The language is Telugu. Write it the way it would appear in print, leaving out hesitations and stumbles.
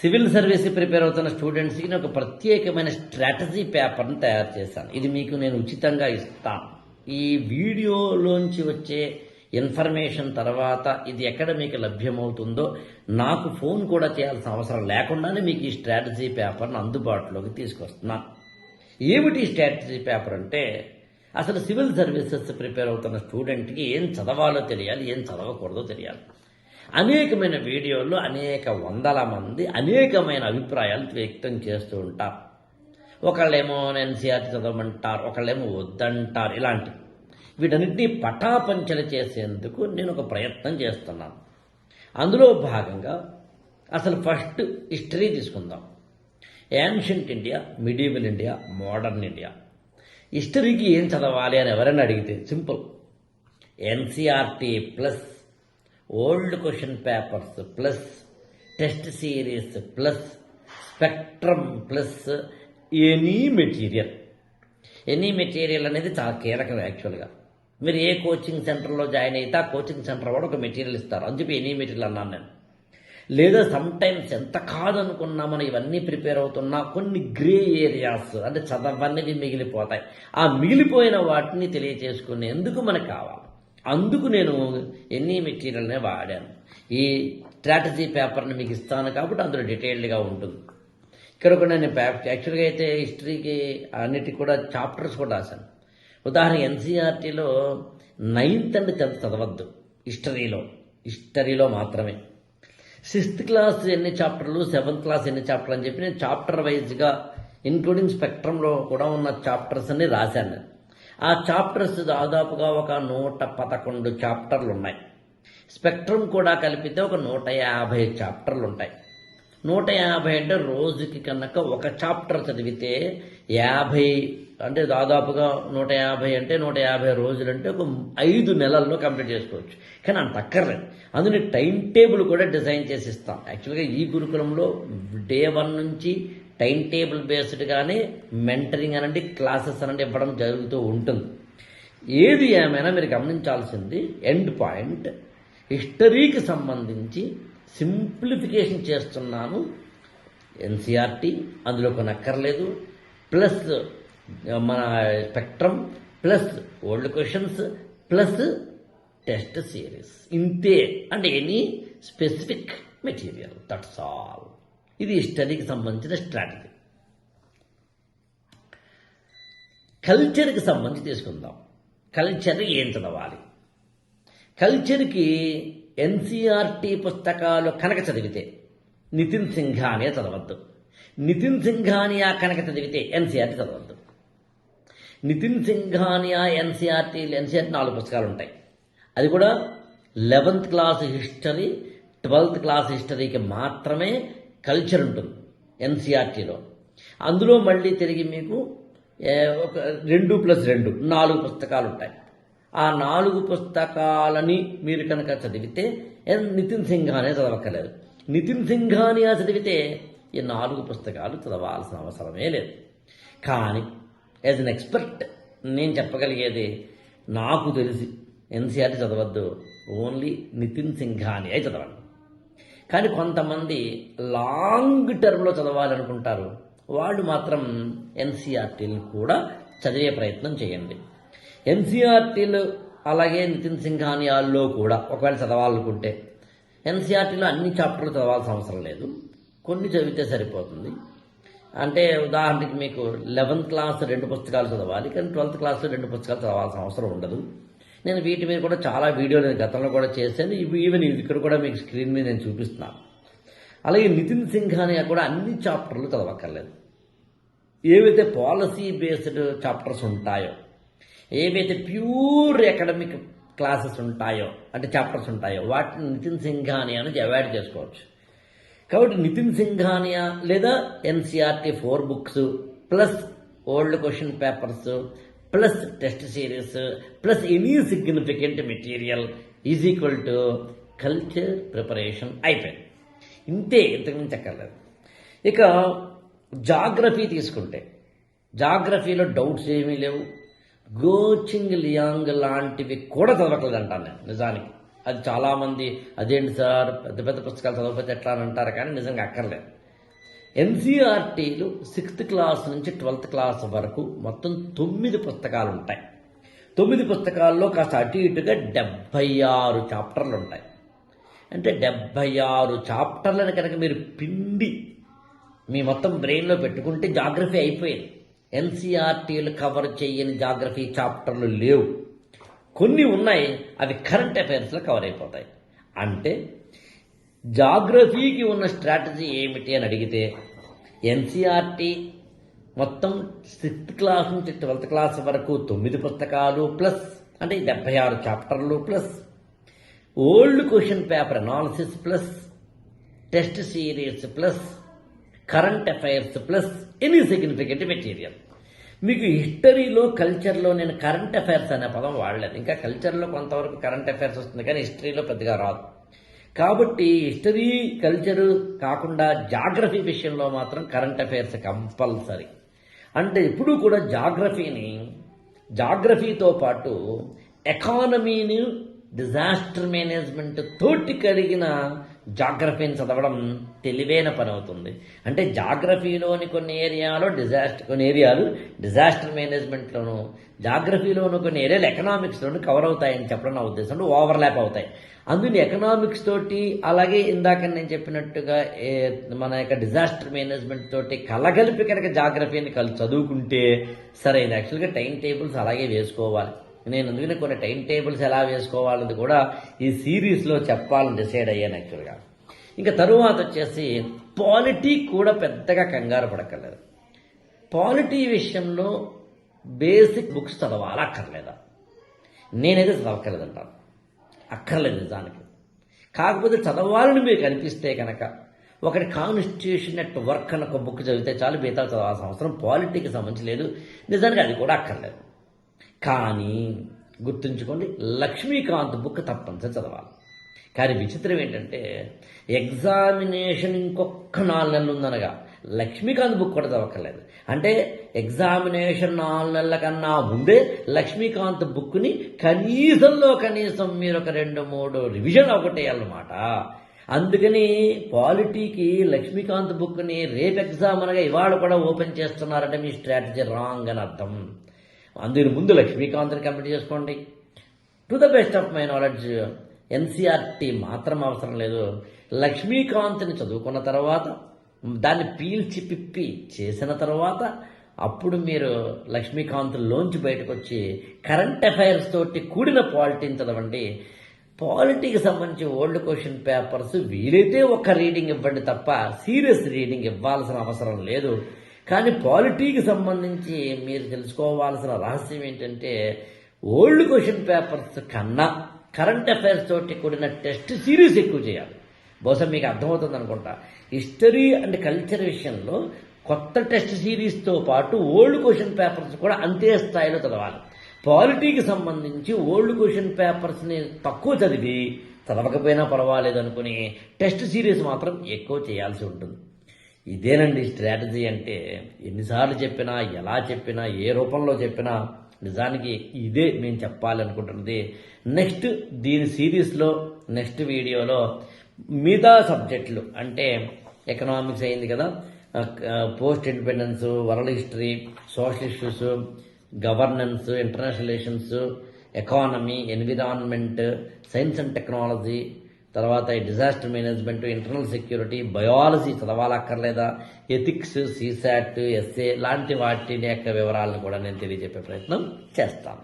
సివిల్ సర్వీస్కి ప్రిపేర్ అవుతున్న స్టూడెంట్స్కి నేను ఒక ప్రత్యేకమైన స్ట్రాటజీ పేపర్ని తయారు చేశాను. ఇది మీకు నేను ఉచితంగా ఇస్తాను. ఈ వీడియోలోంచి వచ్చే ఇన్ఫర్మేషన్ తర్వాత ఇది ఎక్కడ మీకు లభ్యమవుతుందో నాకు ఫోన్ కూడా చేయాల్సిన అవసరం లేకుండానే మీకు ఈ స్ట్రాటజీ పేపర్ని అందుబాటులోకి తీసుకొస్తున్నాను. ఏమిటి స్ట్రాటజీ పేపర్ అంటే, అసలు సివిల్ సర్వీసెస్ ప్రిపేర్ అవుతున్న స్టూడెంట్కి ఏం చదవాలో తెలియాలి, ఏం చదవకూడదో తెలియాలి. అనేకమైన వీడియోల్లో అనేక వందల మంది అనేకమైన అభిప్రాయాలు వ్యక్తం చేస్తూ ఉంటారు. ఒకళ్ళేమో ఎన్సీఆర్టీ చదవమంటారు, ఒకళ్ళేమో వద్దంటారు. ఇలాంటి వీటన్నిటినీ పటాపంచలు చేసేందుకు నేను ఒక ప్రయత్నం చేస్తున్నాను. అందులో భాగంగా అసలు ఫస్ట్ హిస్టరీ తీసుకుందాం. Ancient India, medieval India, modern India. హిస్టరీకి ఏం చదవాలి అని ఎవరైనా అడిగితే simple, NCERT plus old question papers plus test series plus spectrum plus any material. Any material అనేది చాలా కీలకం. యాక్చువల్గా మీరు ఏ కోచింగ్ సెంటర్లో జాయిన్ అయితే ఆ కోచింగ్ సెంటర్ వాడు ఒక మెటీరియల్ ఇస్తారు, అని చెప్పి ఎనీ మెటీరియల్ అన్నాను నేను. లేదా సమ్టైమ్స్ ఎంత కాదనుకున్నా మనం ఇవన్నీ ప్రిపేర్ అవుతున్నా కొన్ని గ్రే ఏరియాస్ అంటే చదవనివి మిగిలిపోతాయి. ఆ మిగిలిపోయిన వాటిని తెలియచేసుకునేందుకు మనకు కావాలి. అందుకు నేను ఎన్ని మెటీరియల్నే వాడాను. ఈ స్ట్రాటజీ పేపర్ని మీకు ఇస్తాను కాబట్టి అందులో డీటెయిల్డ్గా ఉంటుంది. ఇక్కడ కూడా నేను యాక్చువల్గా అయితే హిస్టరీకి అన్నిటికి కూడా చాప్టర్స్ కూడా రాశాను. ఉదాహరణ ఎన్సీఆర్టీలో 9th and 10th చదవద్దు, హిస్టరీలో మాత్రమే. 6th క్లాస్ ఎన్ని చాప్టర్లు, 7th క్లాస్ ఎన్ని చాప్టర్లు అని చెప్పి నేను చాప్టర్ వైజ్గా ఇంక్లూడింగ్ స్పెక్ట్రంలో కూడా ఉన్న చాప్టర్స్ అన్ని రాశాను నేను. ఆ చాప్టర్స్ దాదాపుగా ఒక 111 చాప్టర్లు ఉన్నాయి. స్పెక్ట్రమ్ కూడా కలిపితే ఒక 150 చాప్టర్లు ఉంటాయి. 150 అంటే రోజుకి కనుక ఒక చాప్టర్ చదివితే 50 అంటే దాదాపుగా 150 అంటే 150 రోజులు అంటే ఒక 5 నెలల్లో కంప్లీట్ చేసుకోవచ్చు. కానీ అంత అక్కర్లేదు. అందులో టైం టేబుల్ కూడా డిజైన్ చేసి ఇస్తాం. యాక్చువల్గా ఈ గురుకులంలో డే 1 నుంచి టైం టేబుల్ బేస్డ్గానే మెంటరింగ్ అనండి, క్లాసెస్ అనండి ఇవ్వడం జరుగుతూ ఉంటుంది. ఏది ఏమైనా మీరు గమనించాల్సింది ఎండ్ పాయింట్, హిస్టరీకి సంబంధించి సింప్లిఫికేషన్ చేస్తున్నాను. ఎన్సీఆర్టీ అందులో కొన్ని అక్కర్లేదు, ప్లస్ మన spectrum plus old questions plus test series, ఇంతే. అంటే any specific material, that's all. ఇది హిస్టరీకి సంబంధించిన స్ట్రాటజీ. కల్చర్కి సంబంధించి తీసుకుందాం. కల్చర్ ఏం చదవాలి? కల్చర్కి ఎన్సీఆర్టీ పుస్తకాలు కనుక చదివితే నితిన్ సింఘానియా చదవద్దు. నితిన్ సింఘానియా కనుక చదివితే ఎన్సీఆర్టీ చదవద్దు. నితిన్ సింఘానియా ఎన్సీఆర్టీ 4 పుస్తకాలు ఉంటాయి. అది కూడా 11th class history, 12th class హిస్టరీకి మాత్రమే కల్చర్ ఉంటుంది ఎన్సీఆర్టీలో. అందులో మళ్ళీ తిరిగి మీకు ఒక 2+2 4 పుస్తకాలు ఉంటాయి. ఆ 4 పుస్తకాలని మీరు కనుక చదివితే నితిన్ సింఘానియా చదవక్కర్లేదు. నితిన్ సింఘానియా చదివితే ఈ 4 పుస్తకాలు చదవాల్సిన అవసరమే లేదు. కానీ యాజ్ అన్ ఎక్స్పర్ట్ నేను చెప్పగలిగేది, నాకు తెలిసి ఎన్సీఆర్టీ చదవద్దు, ఓన్లీ నితిన్ సింఘానియా చదవండి. కానీ కొంతమంది లాంగ్ టర్మ్లో చదవాలనుకుంటారు, వాళ్ళు మాత్రం ఎన్సీఆర్టీలు కూడా చదివే ప్రయత్నం చేయండి. ఎన్సీఆర్టీలు అలాగే నితిన్ సింఘానియాల్లో కూడా ఒకవేళ చదవాలనుకుంటే ఎన్సీఆర్టీలో అన్ని చాప్టర్లు చదవాల్సిన అవసరం లేదు, కొన్ని చదివితే సరిపోతుంది. అంటే ఉదాహరణకి మీకు 11th క్లాస్ 2 పుస్తకాలు చదవాలి, కానీ 12th క్లాస్లో 2 పుస్తకాలు చదవాల్సిన అవసరం ఉండదు. నేను వీటి మీద కూడా చాలా వీడియోలు గతంలో కూడా చేశాను. ఈవెన్ ఇక్కడ కూడా మీకు స్క్రీన్ మీద నేను చూపిస్తున్నాను. అలాగే నితిన్ సింఘానియా కూడా అన్ని చాప్టర్లు చదవక్కర్లేదు. ఏవైతే పాలసీ బేస్డ్ చాప్టర్స్ ఉంటాయో, ఏవైతే ప్యూర్ అకాడమిక్ క్లాసెస్ ఉంటాయో అంటే చాప్టర్స్ ఉంటాయో, వాటిని నితిన్ సింఘానియా నుంచి అవాయిడ్ చేసుకోవచ్చు. కాబట్టి నితిన్ సింఘానియా లేదా NCERT 4 books plus old question papers plus test series plus any significant material is equal to culture preparation అయిపోయింది. ఇంతే, ఇంతకుమించి అక్కర్లేదు. ఇక జాగ్రఫీ తీసుకుంటే జాగ్రఫీలో డౌట్స్ ఏమీ లేవు. గోచింగ్ లియాంగ్ లాంటివి కూడా చదవట్లేదు అంటాను నేను. నిజానికి అది చాలామంది అదేంటి సార్ పెద్ద పెద్ద పుస్తకాలు చదవకపోతే ఎట్లా అని అంటారు, కానీ నిజంగా అక్కర్లేదు. ఎన్సీఆర్టీలు 6th క్లాస్ నుంచి 12th క్లాస్ వరకు మొత్తం 9 పుస్తకాలు ఉంటాయి. 9 పుస్తకాల్లో కాస్త అటు ఇటుగా 76 చాప్టర్లు ఉంటాయి. అంటే 76 చాప్టర్లను కనుక మీరు పిండి మీ మొత్తం బ్రెయిన్లో పెట్టుకుంటే జాగ్రఫీ అయిపోయింది. ఎన్సీఆర్టీలు కవర్ చేయని జాగ్రఫీ చాప్టర్లు లేవు. కొన్ని ఉన్నాయి, అవి కరెంట్ అఫైర్స్లో కవర్ అయిపోతాయి. అంటే జాగ్రఫీకి ఉన్న స్ట్రాటజీ ఏమిటి అని అడిగితే ఎన్సీఆర్టీ మొత్తం 6th క్లాస్ నుంచి 12th క్లాస్ వరకు 9 పుస్తకాలు ప్లస్ అంటే 76 చాప్టర్లు plus old question paper analysis plus test series plus current affairs plus any significant material. మీకు హిస్టరీలో కల్చర్లో నేను కరెంట్ అఫైర్స్ అనే పదం వాడలేదు. ఇంకా కల్చర్లో కొంతవరకు కరెంట్ అఫైర్స్ వస్తుంది కానీ హిస్టరీలో పెద్దగా రాదు. కాబట్టి హిస్టరీ కల్చరు కాకుండా జాగ్రఫీ విషయంలో మాత్రం కరెంట్ అఫైర్స్ కంపల్సరీ. అంటే ఎప్పుడూ కూడా జాగ్రఫీతో పాటు ఎకానమీని డిజాస్టర్ మేనేజ్మెంట్ తోటి కలిగిన జాగ్రఫీని చదవడం తెలివైన పని అవుతుంది. అంటే జాగ్రఫీలోని కొన్ని ఏరియాలు డిజాస్టర్ మేనేజ్మెంట్లోను, జాగ్రఫీలోను కొన్ని ఏరియాలు ఎకనామిక్స్లోను కవర్ అవుతాయని చెప్పడం నా ఉద్దేశంలో ఓవర్లాప్ అవుతాయి. అందులో ఎకనామిక్స్ తోటి అలాగే ఇందాక నేను చెప్పినట్టుగా మన యొక్క డిజాస్టర్ మేనేజ్మెంట్ తోటి కలగలిపి కనుక జాగ్రఫీని చదువుకుంటే సరైన యాక్చువల్గా టైం టేబుల్స్ అలాగే వేసుకోవాలి. నేను అందుకనే కొన్ని టైం టేబుల్స్ ఎలా వేసుకోవాలది కూడా ఈ సిరీస్లో చెప్పాలని డిసైడ్ అయ్యాను యాక్చువల్గా. ఇంకా తరువాత వచ్చేసి పాలిటీ కూడా పెద్దగా కంగారు పడక్కర్లేదు. పాలిటీ విషయంలో బేసిక్ బుక్స్ చదవాలా అక్కర్లేదా? నేనైతే చదవక్కర్లేదంటాను. అక్కర్లేదు నిజానికి. కాకపోతే చదవాలని మీకు అనిపిస్తే కనుక ఒకటి కాన్స్టిట్యూషన్ అట్ వర్క్ అని ఒక బుక్ చదివితే చాలు, మిగతా చదవాల్సిన అవసరం పాలిటీకి సంబంధించి లేదు. నిజానికి అది కూడా అక్కర్లేదు. కానీ గుర్తుంచుకోండి, లక్ష్మీకాంత్ బుక్ తప్పనిసరి చదవాలి. కానీ విచిత్రం ఏంటంటే ఎగ్జామినేషన్ ఇంకొక 4 నెలలు ఉందనగా లక్ష్మీకాంత్ బుక్ కూడా చదవక్కర్లేదు. అంటే ఎగ్జామినేషన్ 4 నెలల కన్నా ముందే లక్ష్మీకాంత్ బుక్ని కనీసం మీరు ఒక 2-3 రివిజన్ ఒకటేయాలన్నమాట. అందుకని పాలిటీకి లక్ష్మీకాంత్ బుక్ని రేపు ఎగ్జామ్ అనగా ఇవాళ కూడా ఓపెన్ చేస్తున్నారంటే మీ స్ట్రాటజీ రాంగ్ అని అర్థం. అందుకు ముందు లక్ష్మీకాంత్ని కంప్లీట్ చేసుకోండి. To the best of my knowledge NCERT మాత్రం అవసరం లేదు. లక్ష్మీకాంత్ని చదువుకున్న తర్వాత దాన్ని పీల్చి పిప్పి చేసిన తర్వాత అప్పుడు మీరు లక్ష్మీకాంత్లోంచి బయటకు వచ్చి కరెంట్ అఫైర్స్ తోటి కూడిన పాలిటీని చదవండి. పాలిటీకి సంబంధించి ఓల్డ్ క్వశ్చన్ పేపర్స్ వీలైతే ఒక రీడింగ్ ఇవ్వండి తప్ప సీరియస్ రీడింగ్ ఇవ్వాల్సిన అవసరం లేదు. కానీ పాలిటీకి సంబంధించి మీరు తెలుసుకోవాల్సిన రహస్యం ఏంటంటే ఓల్డ్ క్వశ్చన్ పేపర్స్ కన్నా కరెంట్ అఫైర్స్ తోటి కూడిన టెస్ట్ సిరీస్ ఎక్కువ చేయాలి. బహుశా మీకు అర్థమవుతుంది అనుకుంటా. హిస్టరీ అండ్ కల్చర్ విషయంలో కొత్త టెస్ట్ సిరీస్తో పాటు ఓల్డ్ క్వశ్చన్ పేపర్స్ కూడా అంతే స్థాయిలో చదవాలి. పాలిటీకి సంబంధించి ఓల్డ్ క్వశ్చన్ పేపర్స్ని తక్కువ చదవకపోయినా పర్వాలేదు అనుకుని టెస్ట్ సిరీస్ మాత్రం ఎక్కువ చేయాల్సి ఉంటుంది. ఇదేనండి స్ట్రాటజీ అంటే. ఎన్నిసార్లు చెప్పినా, ఎలా చెప్పినా, ఏ రూపంలో చెప్పినా నిజానికి ఇదే మేము చెప్పాలనుకుంటున్నది. నెక్స్ట్ దీని సిరీస్లో నెక్స్ట్ వీడియోలో మిగతా సబ్జెక్టులు అంటే ఎకనామిక్స్ అయింది కదా, post independence, world history, social issues, governance, international relations, economy, environment, science and technology, తర్వాత disaster management, internal security, biology చదవాలక్కర్లేదా, ఎథిక్స్, సీసాట్, ఎస్ఏ లాంటి వాటి యొక్క వివరాలను కూడా నేను తెలియజెప్పే ప్రయత్నం చేస్తాను.